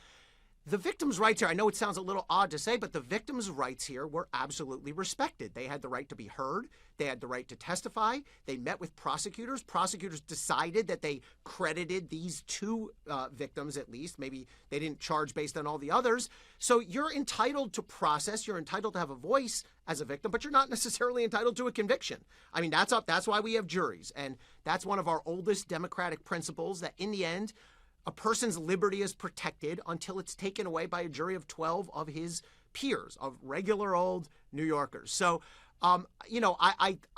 The victims' rights here, I know it sounds a little odd to say, but the victims' rights here were absolutely respected. They had the right to be heard. They had the right to testify. They met with prosecutors. Prosecutors decided that they credited these two victims at least. Maybe they didn't charge based on all the others. So you're entitled to process. You're entitled to have a voice as a victim, but you're not necessarily entitled to a conviction. I mean, that's why we have juries. And that's one of our oldest democratic principles, that in the end, a person's liberty is protected until it's taken away by a jury of 12 of his peers, of regular old New Yorkers. So, I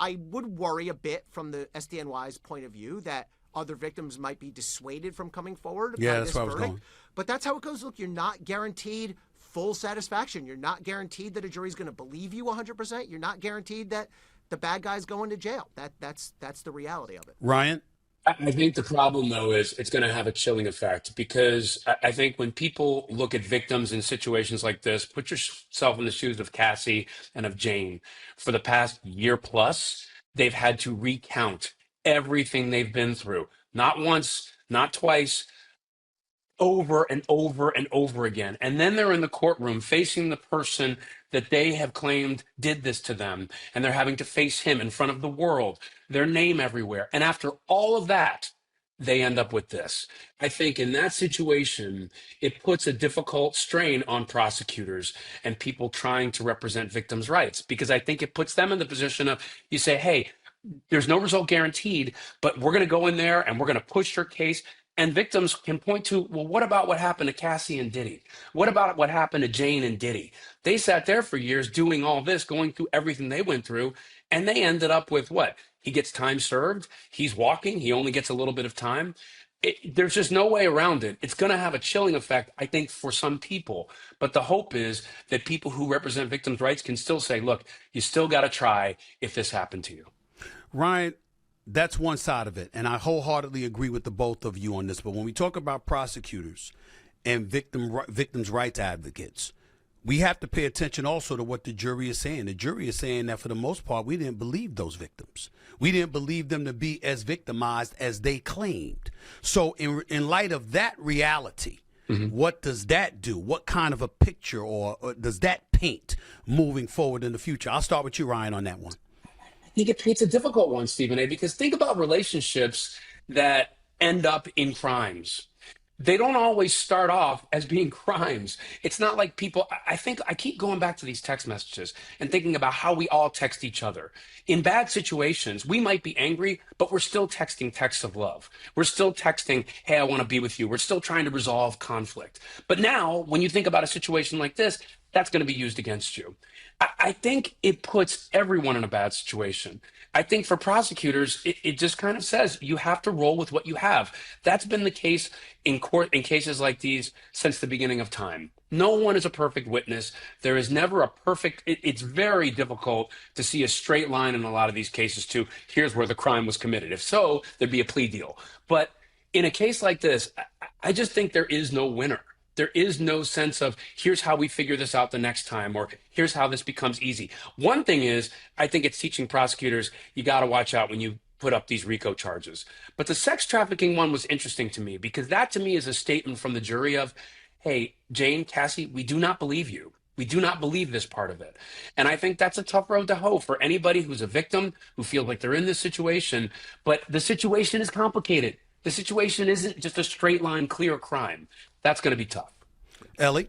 would worry a bit from the SDNY's point of view that other victims might be dissuaded from coming forward by that's this where I was verdict. going. But that's how it goes. Look, you're not guaranteed full satisfaction. You're not guaranteed that a jury's going to believe you 100%. You're not guaranteed that the bad guy's going to jail. That's the reality of it. Ryan? I think the problem, though, is it's going to have a chilling effect, because I think when people look at victims in situations like this, put yourself in the shoes of Cassie and of Jane. For the past year plus, they've had to recount everything they've been through. Not once, not twice, over and over and over again. And then they're in the courtroom facing the person that they have claimed did this to them. And they're having to face him in front of the world, their name everywhere. And after all of that, they end up with this. I think in that situation, it puts a difficult strain on prosecutors and people trying to represent victims' rights, because I think it puts them in the position of, you say, hey, there's no result guaranteed, but we're going to go in there and we're going to push your case. And victims can point to, well, what about what happened to Cassie and Diddy? What about what happened to Jane and Diddy? They sat there for years doing all this, going through everything they went through, and they ended up with what? He gets time served. He's walking. He only gets a little bit of time. There's just no way around it. It's going to have a chilling effect, I think, for some people. But the hope is that people who represent victims' rights can still say, look, you still got to try if this happened to you. Ryan, that's one side of it, and I wholeheartedly agree with the both of you on this. But when we talk about prosecutors and victims' rights advocates, we have to pay attention also to what the jury is saying. The jury is saying that for the most part, we didn't believe those victims. We didn't believe them to be as victimized as they claimed. So in light of that reality, what does that do? What kind of a picture or does that paint moving forward in the future? I'll start with you, Ryan, on that one. I think it paints a difficult one, Stephen A., because think about relationships that end up in crimes. They don't always start off as being crimes. It's not like people, I think I keep going back to these text messages and thinking about how we all text each other. In bad situations, we might be angry, but we're still texting texts of love. We're still texting, hey, I want to be with you. We're still trying to resolve conflict. But now, when you think about a situation like this, that's going to be used against you. I think it puts everyone in a bad situation. I think for prosecutors, it just kind of says you have to roll with what you have. That's been the case in court in cases like these since the beginning of time. No one is a perfect witness. There is never a perfect, it's very difficult to see a straight line in a lot of these cases to here's where the crime was committed. If so, there'd be a plea deal. But in a case like this, I just think there is no winner. There is no sense of here's how we figure this out the next time, or here's how this becomes easy. One thing is, I think it's teaching prosecutors, you got to watch out when you put up these RICO charges. But the sex trafficking one was interesting to me because that to me is a statement from the jury of, hey, Jane, Cassie, we do not believe you. We do not believe this part of it. And I think that's a tough road to hoe for anybody who's a victim, who feels like they're in this situation. But the situation is complicated. The situation isn't just a straight line, clear crime. That's going to be tough. Ellie?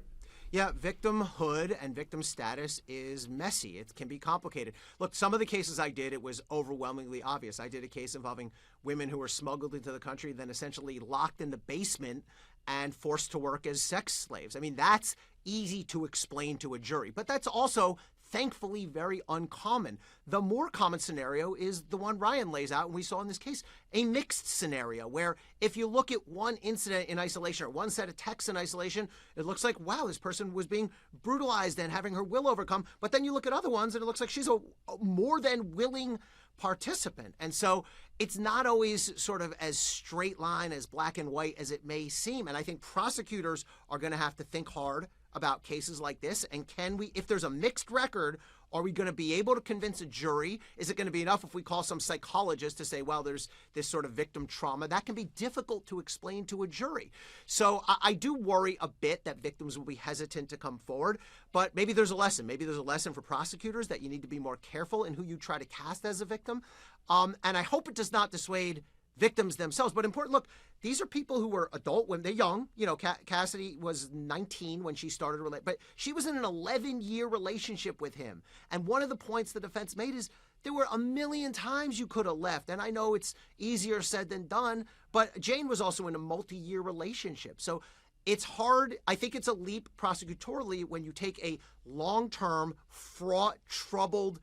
Yeah, victimhood and victim status is messy. It can be complicated. Look, some of the cases I did, it was overwhelmingly obvious. I did a case involving women who were smuggled into the country, then essentially locked in the basement and forced to work as sex slaves. I mean, that's easy to explain to a jury, but that's also thankfully very uncommon. The more common scenario is the one Ryan lays out, and we saw in this case, a mixed scenario where if you look at one incident in isolation or one set of texts in isolation, it looks like, wow, this person was being brutalized and having her will overcome. But then you look at other ones and it looks like she's a more than willing participant. And so it's not always sort of as straight line, as black and white as it may seem. And I think prosecutors are going to have to think hard about cases like this. And can we, if there's a mixed record, are we going to be able to convince a jury? Is it going to be enough if we call some psychologist to say, well, there's this sort of victim trauma? That can be difficult to explain to a jury. So I do worry a bit that victims will be hesitant to come forward, but maybe there's a lesson. Maybe there's a lesson for prosecutors that you need to be more careful in who you try to cast as a victim. And I hope it does not dissuade victims themselves. But important, look, these are people who were adult when they're young. You know, Cassidy was 19 when she started, but she was in an 11-year relationship with him. And one of the points the defense made is there were a million times you could have left. And I know it's easier said than done, but Jane was also in a multi-year relationship. So it's hard. I think it's a leap prosecutorially when you take a long-term, fraught, troubled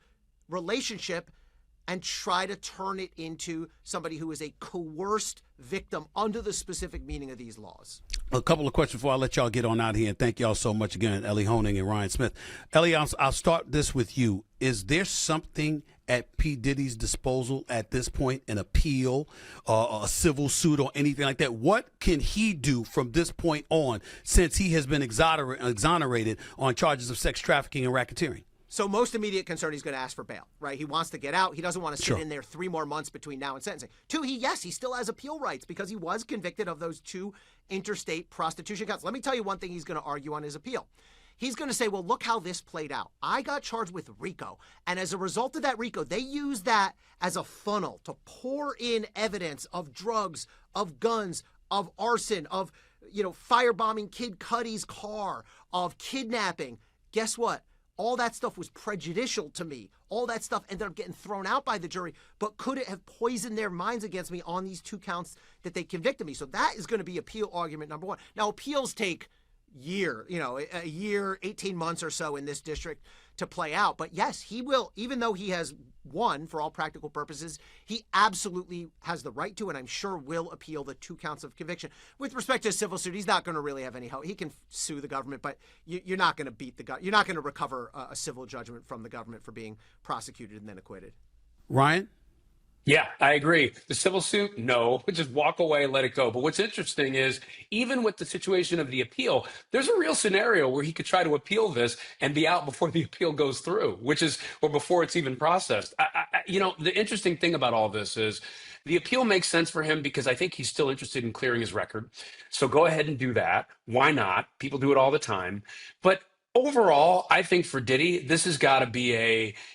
relationship and try to turn it into somebody who is a coerced victim under the specific meaning of these laws. A couple of questions before I let y'all get on out here, and thank y'all so much again, Ellie Honing and Ryan Smith. Ellie, I'll start this with you. Is there something at P. Diddy's disposal at this point, an appeal, a civil suit, or anything like that? What can he do from this point on, since he has been exonerated on charges of sex trafficking and racketeering? So most immediate concern, he's going to ask for bail, right? He wants to get out. He doesn't want to sit in there 3 more months between now and sentencing. 2, he still has appeal rights because he was convicted of those 2 interstate prostitution counts. Let me tell you one thing he's going to argue on his appeal. He's going to say, well, look how this played out. I got charged with RICO. And as a result of that RICO, they used that as a funnel to pour in evidence of drugs, of guns, of arson, of, firebombing Kid Cudi's car, of kidnapping. Guess what? All that stuff was prejudicial to me. All that stuff ended up getting thrown out by the jury. But could it have poisoned their minds against me on these 2 counts that they convicted me? So that is going to be appeal argument number 1. Now, appeals take a year, 18 months or so in this district to play out. But yes, he will, even though he has won for all practical purposes, he absolutely has the right to, and I'm sure will appeal the 2 counts of conviction. With respect to a civil suit, he's not going to really have any help. He can sue the government, but you're not going to beat the government. You're not going to recover a civil judgment from the government for being prosecuted and then acquitted. Ryan? Yeah, I agree. The civil suit, no, just walk away, let it go. But what's interesting is even with the situation of the appeal, there's a real scenario where he could try to appeal this and be out before the appeal goes through, or before it's even processed. The interesting thing about all this is the appeal makes sense for him because I think he's still interested in clearing his record. So go ahead and do that. Why not? People do it all the time. But overall, I think for Diddy, this has got to be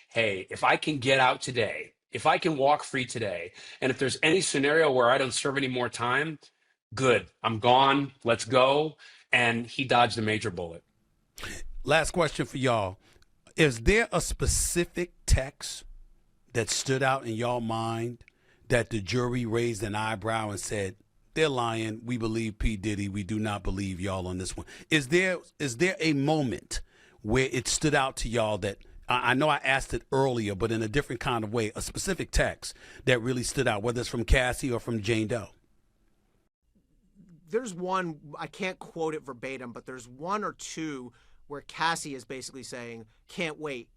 hey, if I can get out today, if I can walk free today, and if there's any scenario where I don't serve any more time, good. I'm gone. Let's go. And he dodged a major bullet. Last question for y'all. Is there a specific text that stood out in y'all mind that the jury raised an eyebrow and said, they're lying, we believe P. Diddy, we do not believe y'all on this one? Is there a moment where it stood out to y'all that, I know I asked it earlier, but in a different kind of way, a specific text that really stood out, whether it's from Cassie or from Jane Doe? There's one, I can't quote it verbatim, but there's 1 or 2 where Cassie is basically saying, can't wait,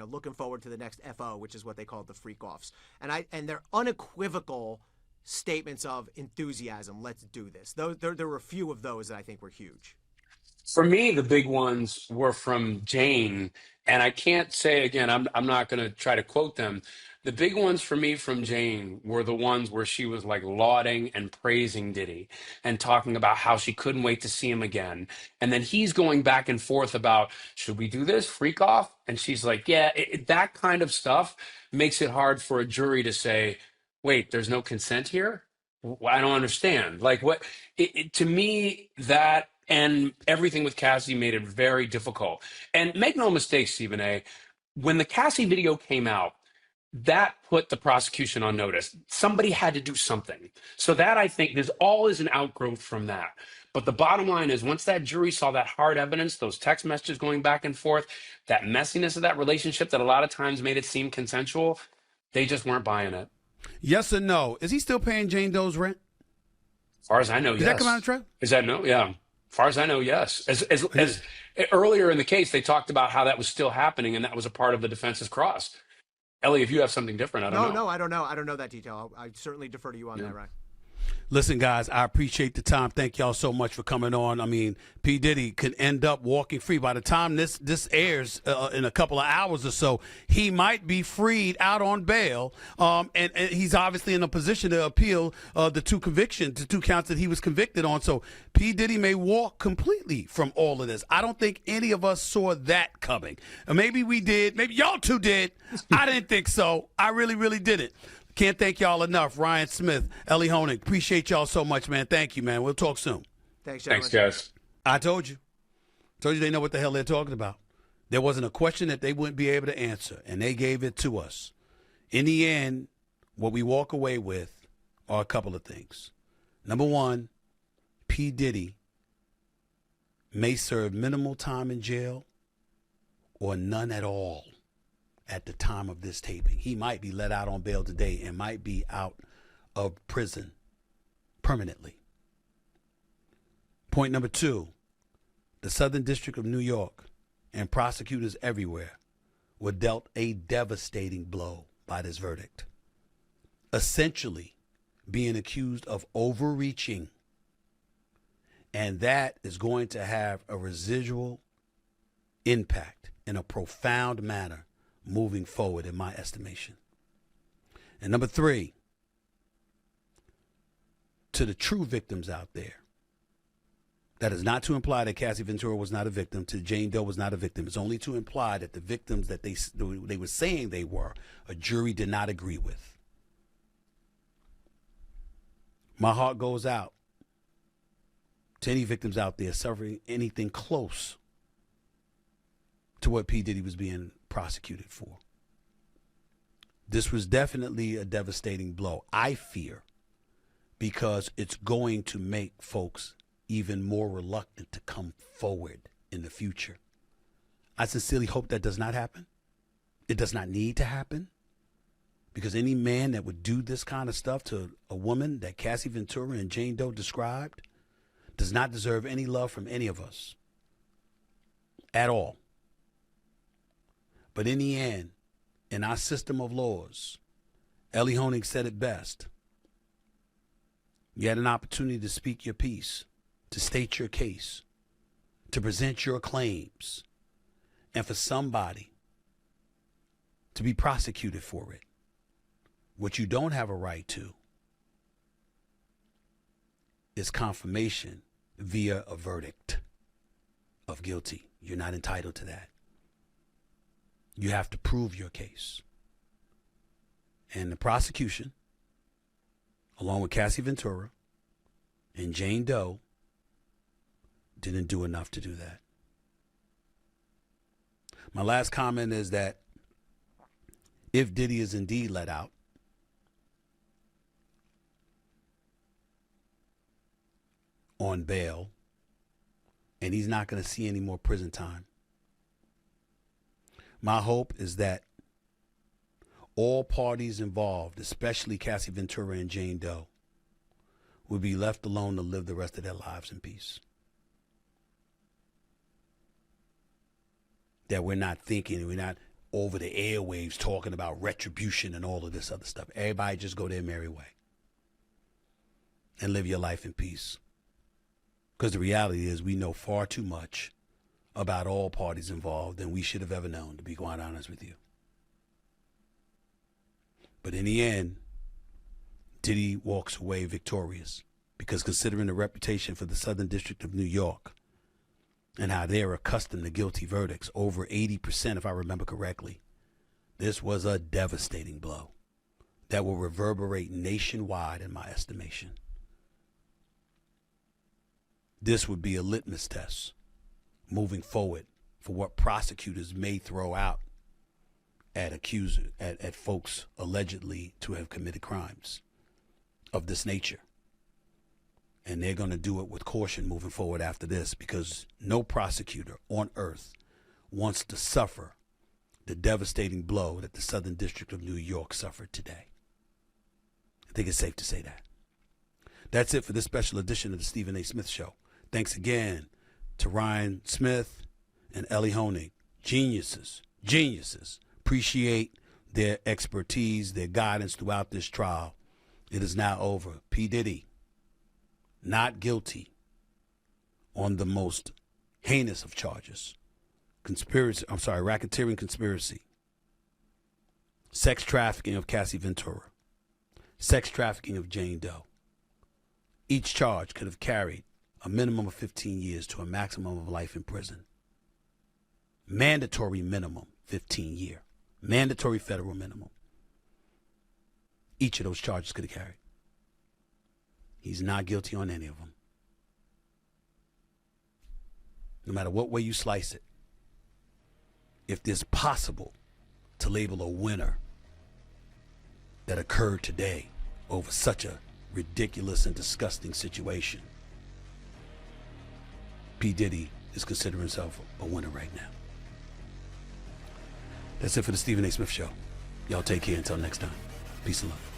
looking forward to the next FO, which is what they call the freak-offs. And they're unequivocal statements of enthusiasm. Let's do this. There were a few of those that I think were huge. For me, the big ones were from Jane, and I can't say again. I'm not going to try to quote them. The big ones for me from Jane were the ones where she was like lauding and praising Diddy and talking about how she couldn't wait to see him again. And then he's going back and forth about, should we do this? Freak off? And she's like, yeah, that kind of stuff makes it hard for a jury to say, wait, there's no consent here? I don't understand. Like what to me, that and everything with Cassie made it very difficult. And make no mistake, Stephen A, when the Cassie video came out, that put the prosecution on notice. Somebody had to do something. So that I think there's always an outgrowth from that. But the bottom line is once that jury saw that hard evidence, those text messages going back and forth, that messiness of that relationship that a lot of times made it seem consensual, they just weren't buying it. Yes or no? Is he still paying Jane Doe's rent? As far as I know, yes. Did that come out of trial? Is that no? Yeah. As far as I know, yes. As earlier in the case, they talked about how that was still happening and that was a part of the defense's cross. Ellie, if you have something different, I don't know. No, I don't know. I don't know that detail. I certainly defer to you on that, Ryan. Listen, guys, I appreciate the time. Thank y'all so much for coming on. I mean, P. Diddy could end up walking free. By the time this airs in a couple of hours or so, he might be freed out on bail. And he's obviously in a position to appeal the two counts that he was convicted on. So P. Diddy may walk completely from all of this. I don't think any of us saw that coming. Maybe we did. Maybe y'all two did. I didn't think so. I really, really didn't. Can't thank y'all enough. Ryan Smith, Ellie Honig, appreciate y'all so much, man. Thank you, man. We'll talk soon. Thanks, gentlemen. Thanks, guys. I told you. They know what the hell they're talking about. There wasn't a question that they wouldn't be able to answer, and they gave it to us. In the end, what we walk away with are a couple of things. Number one, P. Diddy may serve minimal time in jail or none at all. At the time of this taping, he might be let out on bail today and might be out of prison permanently. Point number two, the Southern District of New York and prosecutors everywhere were dealt a devastating blow by this verdict. Essentially being accused of overreaching. And that is going to have a residual impact in a profound manner moving forward, in my estimation. And number three, to the true victims out there, that is not to imply that Cassie Ventura was not a victim, to Jane Doe was not a victim. It's only to imply that the victims that they were saying they were, a jury did not agree with. My heart goes out to any victims out there suffering anything close to what P. Diddy was being prosecuted for. This was definitely a devastating blow, I fear, because it's going to make folks even more reluctant to come forward in the future. I sincerely hope that does not happen. It does not need to happen, because any man that would do this kind of stuff to a woman that Cassie Ventura and Jane Doe described does not deserve any love from any of us at all. But in the end, in our system of laws, Ellie Honig said it best. You had an opportunity to speak your piece, to state your case, to present your claims, and for somebody to be prosecuted for it. What you don't have a right to is confirmation via a verdict of guilty. You're not entitled to that. You have to prove your case. And the prosecution, along with Cassie Ventura and Jane Doe, didn't do enough to do that. My last comment is that if Diddy is indeed let out, on bail, and he's not going to see any more prison time, my hope is that all parties involved, especially Cassie Ventura and Jane Doe, will be left alone to live the rest of their lives in peace. That we're not thinking, we're not over the airwaves talking about retribution and all of this other stuff. Everybody just go their merry way and live your life in peace. Because the reality is we know far too much about all parties involved than we should have ever known, to be quite honest with you. But in the end, Diddy walks away victorious, because considering the reputation for the Southern District of New York and how they're accustomed to guilty verdicts, over 80% if I remember correctly, this was a devastating blow that will reverberate nationwide in my estimation. This would be a litmus test moving forward for what prosecutors may throw out at folks allegedly to have committed crimes of this nature. And they're going to do it with caution moving forward after this, because no prosecutor on earth wants to suffer the devastating blow that the Southern District of New York suffered today. I think it's safe to say that. That's it for this special edition of the Stephen A. Smith Show. Thanks again to Ryan Smith and Ellie Honig. Geniuses. Appreciate their expertise, their guidance throughout this trial. It is now over. P. Diddy, not guilty on the most heinous of charges. Racketeering conspiracy. Sex trafficking of Cassie Ventura. Sex trafficking of Jane Doe. Each charge could have carried a minimum of 15 years to a maximum of life in prison. Mandatory minimum, 15-year. Mandatory federal minimum. Each of those charges could have carried. He's not guilty on any of them. No matter what way you slice it, if it's possible to label a winner that occurred today over such a ridiculous and disgusting situation, P. Diddy is considering himself a winner right now. That's it for the Stephen A. Smith Show. Y'all take care until next time. Peace and love.